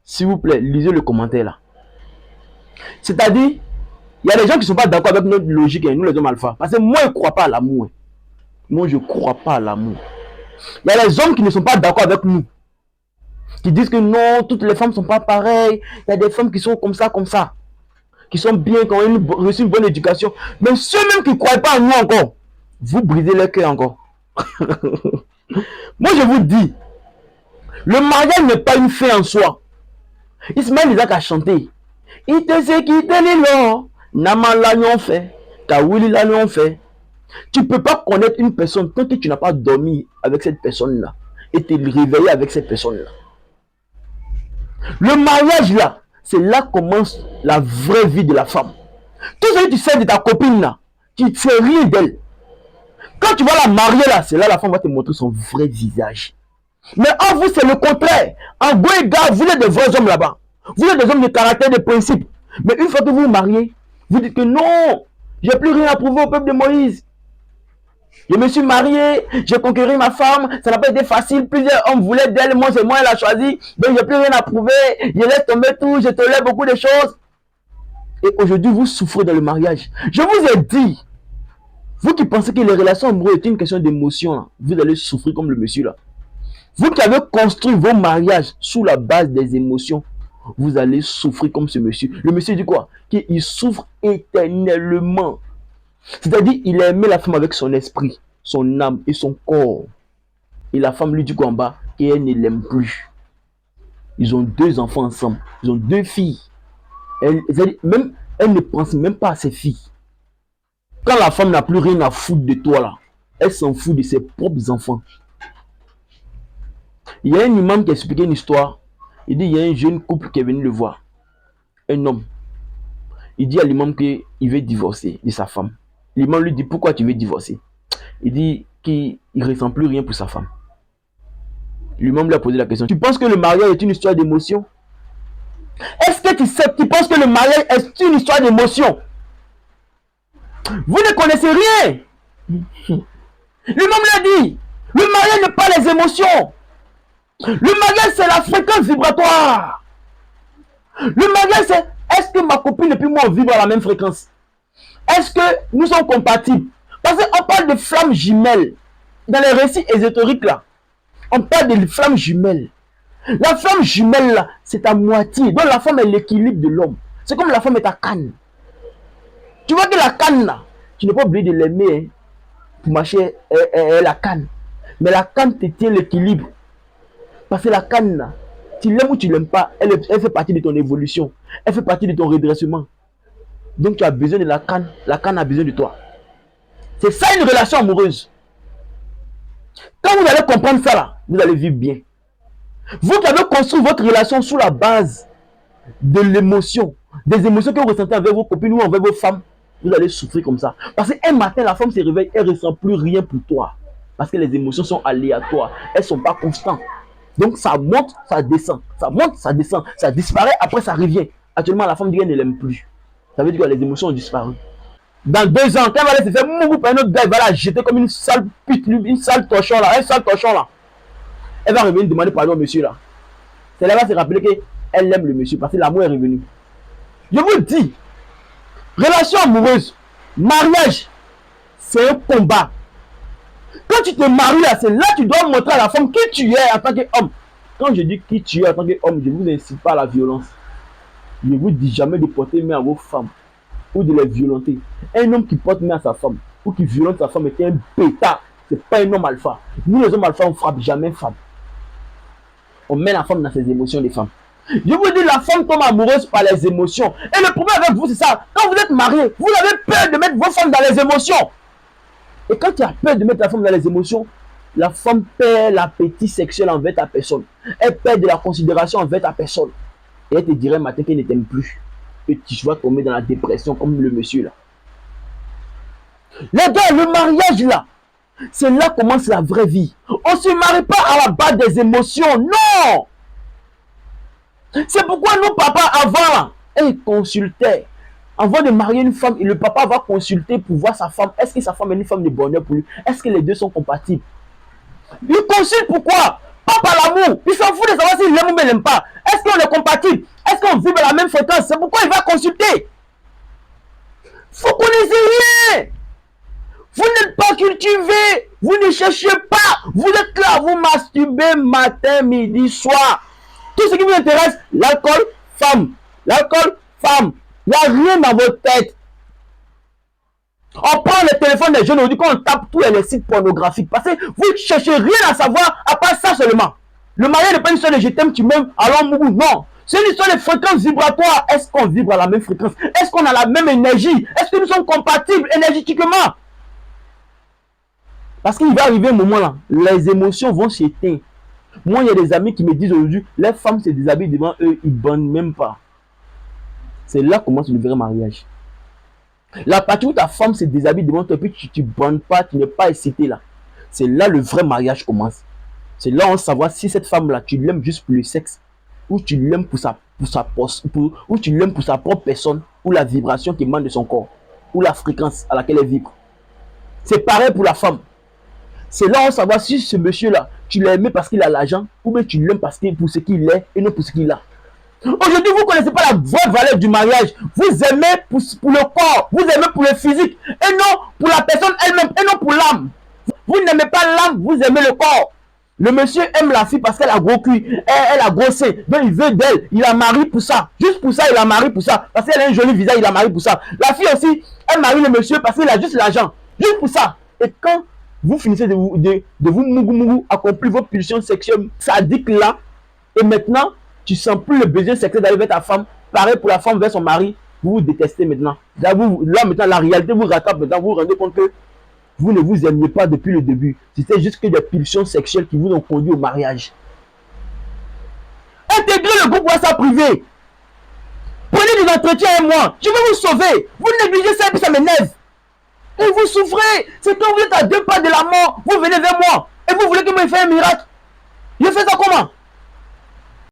S'il vous plaît, lisez le commentaire là. C'est-à-dire, il y a des gens qui ne sont pas d'accord avec notre logique, nous les hommes alpha. Parce que moi, je ne crois pas à l'amour. Moi, je ne crois pas à l'amour. Il y a des hommes qui ne sont pas d'accord avec nous. Qui disent que non, toutes les femmes ne sont pas pareilles. Il y a des femmes qui sont comme ça. Qui sont bien, qui ont reçu une bonne éducation. Mais ceux-mêmes qui ne croient pas en nous encore, vous brisez leur cœur encore. Moi, je vous dis, le mariage n'est pas une fin en soi. Ismaël Isaac a chanté. Il te sait quitter l'îlot. Naman l'agnon fait. Kawili l'agnon fait. Tu ne peux pas connaître une personne tant que tu n'as pas dormi avec cette personne-là et te réveiller avec cette personne-là. Le mariage là, c'est là que commence la vraie vie de la femme. Tout ce que tu sais de ta copine là, tu ne sais rien d'elle. Quand tu vas la marier là, c'est là la femme va te montrer son vrai visage. Mais en vous, c'est le contraire. En gros, gars, vous êtes de vrais hommes là-bas. Vous êtes des hommes de caractère, de principe. Mais une fois que vous vous mariez, vous dites que non, je n'ai plus rien à prouver au peuple de Moïse. Je me suis marié, j'ai conquéri ma femme, ça n'a pas été facile, plusieurs hommes voulaient d'elle, moi c'est moi elle a choisi, donc j'ai plus rien à prouver, je laisse tomber tout, je tolère beaucoup de choses. Et aujourd'hui vous souffrez dans le mariage. Je vous ai dit, vous qui pensez que les relations amoureuses est une question d'émotion, vous allez souffrir comme le monsieur là. Vous qui avez construit vos mariages sous la base des émotions, vous allez souffrir comme ce monsieur. Le monsieur dit quoi? Qu'il souffre éternellement. C'est-à-dire, il a aimé la femme avec son esprit, son âme et son corps. Et la femme lui dit qu'en bas, qu'elle ne l'aime plus. Ils ont 2 enfants ensemble. Ils ont 2 filles. Elle ne pense même pas à ses filles. Quand la femme n'a plus rien à foutre de toi là, elle s'en fout de ses propres enfants. Il y a un imam qui a expliqué une histoire. Il dit, il y a un jeune couple qui est venu le voir. Un homme. Il dit à l'imam qu'il veut divorcer de sa femme. L'imam lui dit, pourquoi tu veux divorcer? Il dit qu'il ne ressent plus rien pour sa femme. L'imam lui a posé la question. Tu penses que le mariage est une histoire d'émotion? Est-ce que tu penses que le mariage est une histoire d'émotion? Vous ne connaissez rien. L'imam lui a dit, le mariage n'est pas les émotions. Le mariage, c'est la fréquence vibratoire. Le mariage, c'est est-ce que ma copine et puis moi on vibre à la même fréquence? Est-ce que nous sommes compatibles? Parce qu'on parle de flammes jumelles. Dans les récits ésotériques là, on parle de flammes jumelles. La flamme jumelle là, c'est à moitié. Donc la femme est l'équilibre de l'homme. C'est comme la femme est ta canne. Tu vois que la canne là, tu n'es pas obligé de l'aimer pour marcher la canne. Mais la canne te tient l'équilibre. Parce que la canne là, tu l'aimes ou tu l'aimes pas, elle fait partie de ton évolution. Elle fait partie de ton redressement. Donc tu as besoin de la canne a besoin de toi. C'est ça une relation amoureuse. Quand vous allez comprendre ça là, vous allez vivre bien. Vous qui avez construit votre relation sous la base de l'émotion, des émotions que vous ressentez avec vos copines ou avec vos femmes, vous allez souffrir comme ça. Parce qu'un matin, la femme se réveille, elle ne ressent plus rien pour toi. Parce que les émotions sont aléatoires, elles ne sont pas constantes. Donc ça monte, ça descend, ça monte, ça descend, ça disparaît, après ça revient. Actuellement, la femme dit qu'elle ne l'aime plus. Ça veut dire que les émotions ont disparu. Dans 2 ans, quand elle va aller se faire mouvement par un autre gars, elle va la jeter comme une sale pute, une sale torchon là, un sale torchon là. Elle va revenir demander pardon au monsieur là. C'est là qu'elle va se rappeler qu'elle aime le monsieur parce que l'amour est revenu. Je vous dis, relation amoureuse, mariage, c'est un combat. Quand tu te maries là, c'est là que tu dois montrer à la femme qui tu es en tant qu'homme. Quand je dis qui tu es en tant qu'homme, je ne vous incite pas à la violence. Je ne vous dis jamais de porter main à vos femmes ou de les violenter. Un homme qui porte main à sa femme ou qui violente sa femme est un bêta. Ce n'est pas un homme alpha. Nous les hommes alpha, on ne frappe jamais une femme. On met la femme dans ses émotions des femmes. Je vous dis, la femme tombe amoureuse par les émotions. Et le problème avec vous, c'est ça. Quand vous êtes marié, vous avez peur de mettre vos femmes dans les émotions. Et quand tu as peur de mettre la femme dans les émotions, la femme perd l'appétit sexuel envers ta personne. Elle perd de la considération envers ta personne. Et elle te dirait matin qu'elle ne t'aime plus. Et tu vas tomber dans la dépression comme le monsieur là. Les gars, le mariage là, c'est là que commence la vraie vie. On ne se marie pas à la base des émotions, non. C'est pourquoi nos papas avant, ils consultaient. Avant de marier une femme, le papa va consulter pour voir sa femme. Est-ce que sa femme est une femme de bonheur pour lui? Est-ce que les deux sont compatibles? Il consulte pourquoi? Pas par l'amour. Il s'en fout de savoir s'il l'aime ou il l'aime pas. Est-ce qu'on est compatible? Est-ce qu'on vibre à la même fréquence? C'est pourquoi il va consulter. Vous connaissez rien. Vous n'êtes pas cultivé. Vous ne cherchez pas. Vous êtes là, vous masturbez matin, midi, soir. Tout ce qui vous intéresse, l'alcool, femme. L'alcool, femme. Il n'y a rien dans votre tête. On prend le téléphone des jeunes, on dit qu'on tape tous les sites pornographiques. Parce que vous ne cherchez rien à savoir à part ça seulement. Le mariage n'est pas une histoire de je t'aime, tu m'aimes, allons mourou. Non. C'est une histoire de fréquence vibratoire. Est-ce qu'on vibre à la même fréquence? Est-ce qu'on a la même énergie? Est-ce que nous sommes compatibles énergétiquement? Parce qu'il va arriver un moment là, les émotions vont s'éteindre. Moi, il y a des amis qui me disent aujourd'hui, les femmes se déshabillent devant eux, ils ne bandent même pas. C'est là que commence le vrai mariage. La partie où ta femme se déshabille devant toi, puis tu ne bandes pas, tu n'es pas excité là. C'est là le vrai mariage commence. C'est là on va savoir si cette femme-là, tu l'aimes juste pour le sexe, ou tu l'aimes ou tu l'aimes pour sa propre personne, ou la vibration qui émane de son corps, ou la fréquence à laquelle elle vibre. C'est pareil pour la femme. C'est là on va savoir si ce monsieur-là, tu l'as aimé parce qu'il a l'argent, ou bien tu l'aimes parce pour ce qu'il est et non pour ce qu'il a. Aujourd'hui, vous ne connaissez pas la vraie valeur du mariage. Vous aimez pour le corps, vous aimez pour le physique, et non pour la personne elle-même, et non pour l'âme. Vous n'aimez pas l'âme, vous aimez le corps. Le monsieur aime la fille parce qu'elle a gros cul, elle a gros sein, donc il veut d'elle, il la marie pour ça. Juste pour ça, il la marie pour ça. Parce qu'elle a un joli visage, il la marie pour ça. La fille aussi, elle marie le monsieur parce qu'il a juste l'argent. Juste pour ça. Et quand vous finissez de vous mougou accomplir vos pulsions sexuelles sadiques là, et maintenant, tu sens plus le besoin sexuel d'aller vers ta femme. Pareil pour la femme vers son mari. Vous vous détestez maintenant. Là, maintenant, la réalité vous rattrape. Maintenant, vous vous rendez compte que vous ne vous aimiez pas depuis le début. C'était juste que des pulsions sexuelles qui vous ont conduit au mariage. Intégrez le groupe WhatsApp privé. Prenez des entretiens avec moi. Je vais vous sauver. Vous négligez ça et puis ça m'énerve. Et vous souffrez. C'est quand vous êtes à 2 pas de la mort. Vous venez vers moi. Et vous voulez que moi fasse un miracle. Je fais ça comment?